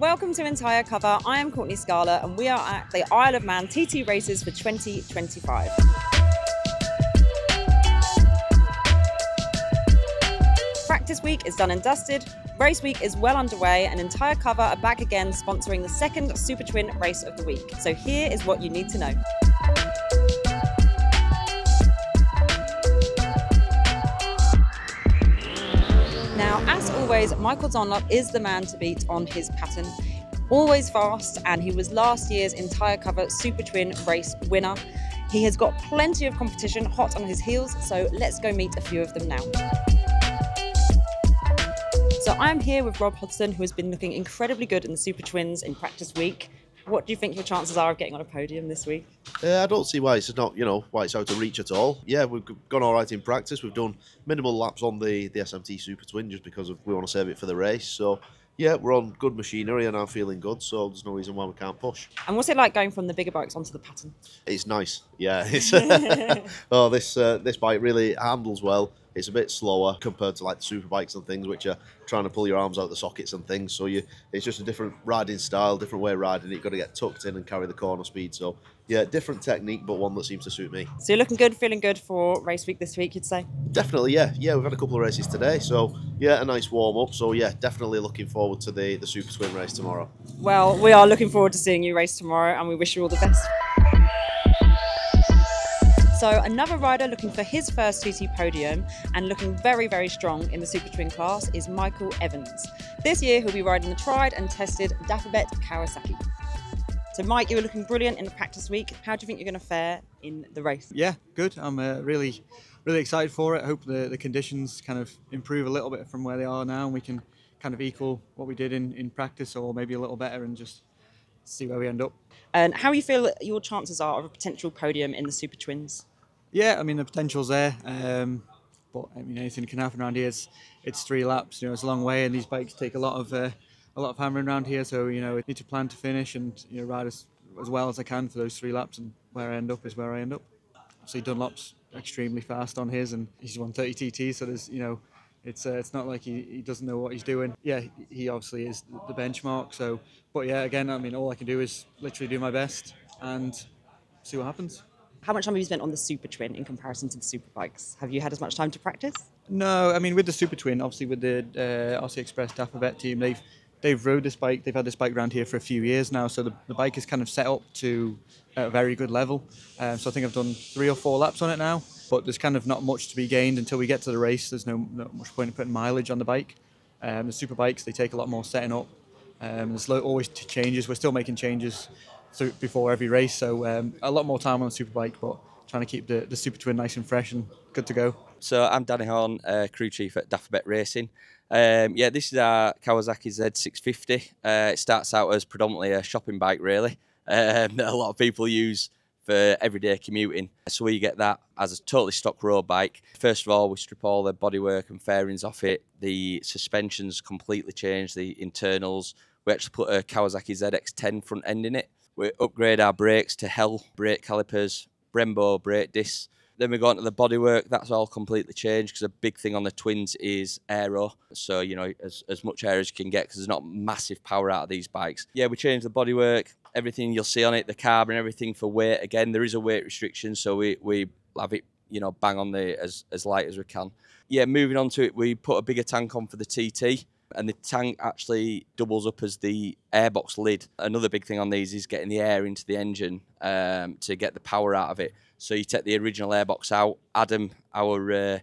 Welcome to Entire Cover. I am Courtney Scarlett and we are at the Isle of Man TT races for 2025. Practice week is done and dusted, race week is well underway, and Entire Cover are back again sponsoring the second Super Twin race of the week. So here is what you need to know. Now, as always, Michael Dunlop is the man to beat on his Paton. Always fast, and he was last year's Entire Cover Super Twin race winner. He has got plenty of competition hot on his heels, so let's go meet a few of them now. So I'm here with Rob Hudson, who has been looking incredibly good in the Super Twins in practice week. What do you think your chances are of getting on a podium this week? I don't see why it's not, why it's out of reach at all. Yeah, we've gone all right in practice. We've done minimal laps on the SMT Super Twin just because we want to save it for the race. So, yeah, we're on good machinery and I'm feeling good, so there's no reason why we can't push. And what's it like going from the bigger bikes onto the Paton? It's nice, yeah. It's oh, this bike really handles well. It's a bit slower compared to like the super bikes and things, which are trying to pull your arms out the sockets and things. So it's just a different riding style, different way of riding it. You've got to get tucked in and carry the corner speed. So yeah, different technique, but one that seems to suit me. So you're looking good, feeling good for race week this week, you'd say? Definitely, yeah. Yeah, we've had a couple of races today. So yeah, a nice warm up. So yeah, definitely looking forward to the Super Twin race tomorrow. Well, we are looking forward to seeing you race tomorrow and we wish you all the best. So another rider looking for his first TT podium and looking very, very strong in the Super Twin class is Michael Evans. This year he'll be riding the tried and tested Dafabet Kawasaki. So Mike, you were looking brilliant in the practice week. How do you think you're going to fare in the race? Yeah, good. I'm really excited for it. I hope the conditions kind of improve a little bit from where they are now and we can kind of equal what we did in practice or maybe a little better and just see where we end up. And how do you feel your chances are of a potential podium in the Super Twins? Yeah, I mean the potential's there, but I mean anything can happen around here. It's 3 laps, it's a long way, and these bikes take a lot of hammering around here. So I need to plan to finish and ride as well as I can for those 3 laps, and where I end up is where I end up. Obviously Dunlop's extremely fast on his, and he's 130 TT, so there's it's not like he doesn't know what he's doing. Yeah, he obviously is the benchmark. So, but yeah, again, I mean all I can do is literally do my best and see what happens. How much time have you spent on the Super Twin in comparison to the super bikes? Have you had as much time to practice? No, I mean with the Super Twin, obviously with the Aussie Express Dafabet team, they've rode this bike. They've had this bike around here for a few years now, so the bike is kind of set up to a very good level. So I think I've done 3 or 4 laps on it now, but there's kind of not much to be gained until we get to the race. There's not much point in putting mileage on the bike. The super bikes, they take a lot more setting up. There's always changes. We're still making changes before every race, so a lot more time on the superbike, but trying to keep the Super Twin nice and fresh and good to go. So I'm Danny Horn, crew chief at Dafabet Racing. Yeah, this is our Kawasaki Z650. It starts out as predominantly a shopping bike, really, that a lot of people use for everyday commuting. So we get that as a totally stock road bike. First of all, we strip all the bodywork and fairings off it. The suspension's completely changed, the internals. We actually put a Kawasaki ZX10 front end in it. We upgrade our brakes to Hell brake calipers, Brembo brake discs. Then we go on to the bodywork. That's all completely changed because a big thing on the Twins is aero. So, as much air as you can get because there's not massive power out of these bikes. Yeah, we changed the bodywork, everything you'll see on it, the carbon, everything for weight. Again, there is a weight restriction, so we have it, bang on as light as we can. Yeah, moving on to it, we put a bigger tank on for the TT. And the tank actually doubles up as the airbox lid. Another big thing on these is getting the air into the engine to get the power out of it. So you take the original airbox out. Adam, our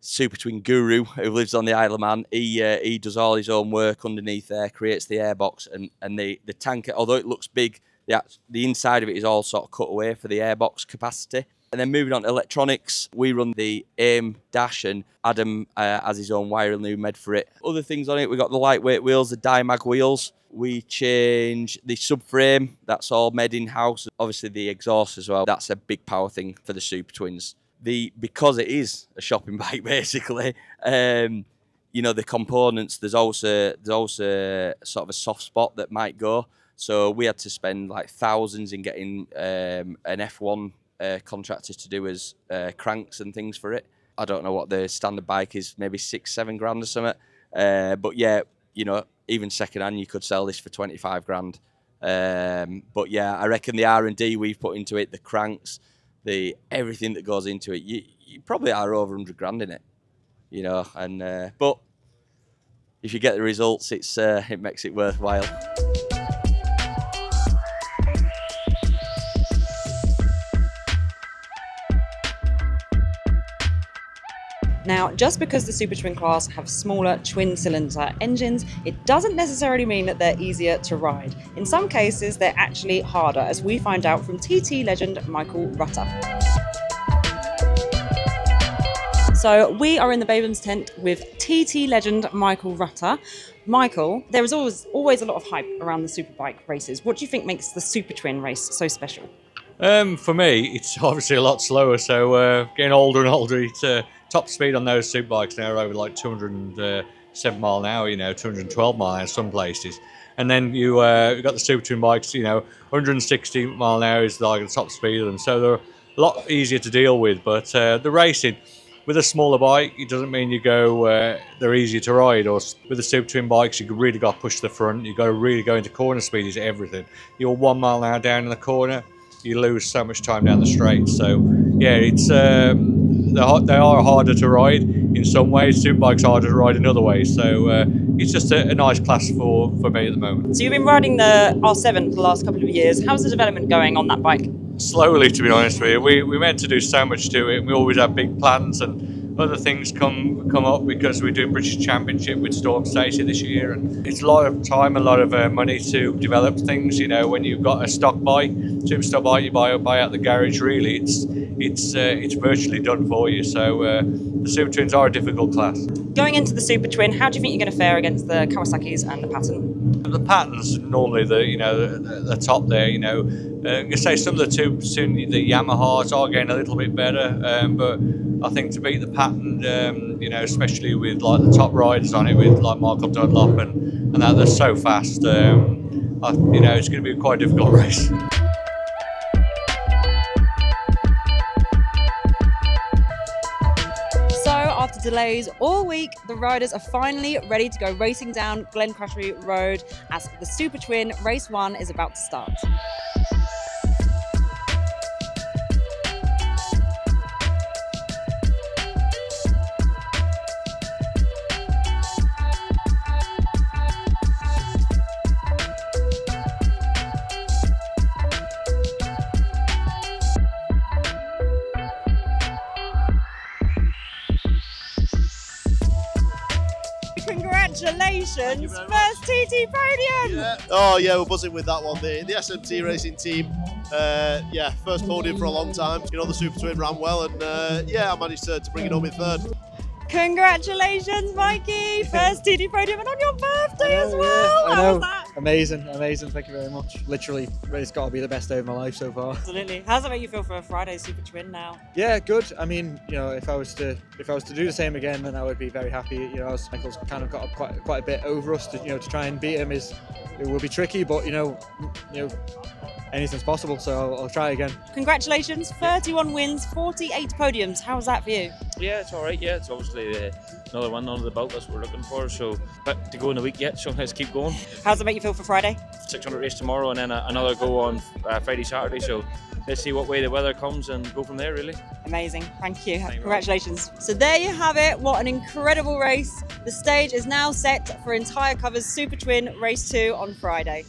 Super Twin guru who lives on the Isle of Man, he does all his own work underneath there, creates the airbox, and the tank, although it looks big, the inside of it is all sort of cut away for the airbox capacity. And then moving on to electronics, we run the AIM dash and Adam has his own wiring loom made for it. Other things on it, we've got the lightweight wheels, the Dimag wheels. We change the subframe, that's all made in-house. Obviously the exhaust as well, that's a big power thing for the Super Twins. Because it is a shopping bike basically, the components, there's also sort of a soft spot that might go. So we had to spend like thousands in getting an F1 contractors to do as cranks and things for it. I don't know what the standard bike is, maybe 6-7 grand or something. But yeah, even second hand, you could sell this for 25 grand. But yeah, I reckon the R&D we've put into it, the cranks, everything that goes into it, you probably are over 100 grand in it, you know. And but if you get the results, it makes it worthwhile. Now, just because the Super Twin class have smaller twin-cylinder engines, it doesn't necessarily mean that they're easier to ride. In some cases, they're actually harder, as we find out from TT legend Michael Rutter. So we are in the Babens tent with TT legend Michael Rutter. Michael, there is always a lot of hype around the superbike races. What do you think makes the Super Twin race so special? For me, it's obviously a lot slower. So getting older and older, it's top speed on those superbikes now are over like 207 mile an hour, you know, 212 mile an hour in some places. And then you've got the Super Twin bikes, you know, 160 mile an hour is like the top speed of them. So they're a lot easier to deal with. But the racing, with a smaller bike, it doesn't mean you go, they're easier to ride. Or with the Super Twin bikes, you really got to push the front. You've got to really go into corner speed is everything. You're 1 mile an hour down in the corner, you lose so much time down the straight. So yeah, it's they are harder to ride in some ways. Superbikes are harder to ride in other ways. So it's just a nice class for me at the moment. So you've been riding the R7 for the last couple of years. How's the development going on that bike? Slowly, to be honest with you. We meant to do so much to it. We always have big plans, and other things come up because we're doing British Championship with Storm Stacey this year, and it's a lot of time, a lot of money to develop things. You know, when you've got a stock bike, super stock bike, you buy out the garage. Really, it's virtually done for you. So the Super Twins are a difficult class. Going into the Super Twin, how do you think you're going to fare against the Kawasaki's and the Paton? The Patons normally the top there. You know, you say some of the the Yamahas are getting a little bit better, but I think to beat the Paton, you know, especially with like the top riders on it, with like Michael Dunlop and that, they're so fast. You know, it's going to be quite a difficult race. After delays all week, the riders are finally ready to go racing down Glencrutchery Road as the Super Twin Race 1 is about to start. Congratulations, first TT podium! Yeah. Oh yeah, we're buzzing with that one. The SMT racing team, yeah, first podium for a long time. You know, the Super Twin ran well, and yeah, I managed to bring it home in third. Congratulations, Mikey! First TT podium and on your birthday as well! I know. How was that? Amazing, amazing, thank you very much. Literally, it's got to be the best day of my life so far. Absolutely. How does it make you feel for a Friday Super Twin now? Yeah, good. I mean, you know, if I was to do the same again, then I would be very happy. You know, Michael's kind of got quite a bit over us. To try and beat him it will be tricky, but you know, anything's possible. So I'll try again. Congratulations, 31 wins, 48 podiums. How was that for you? Yeah, it's all right. Yeah, it's obviously another one under the belt. That's what we're looking for. So, but to go in the week yet, so let's keep going. How does it make you feel for Friday? 600 race tomorrow, and then another go on Friday, Saturday. So let's see what way the weather comes and go from there. Really. Amazing. Thank you. Congratulations. So there you have it. What an incredible race. The stage is now set for Entire Cover's Super Twin Race 2 on Friday.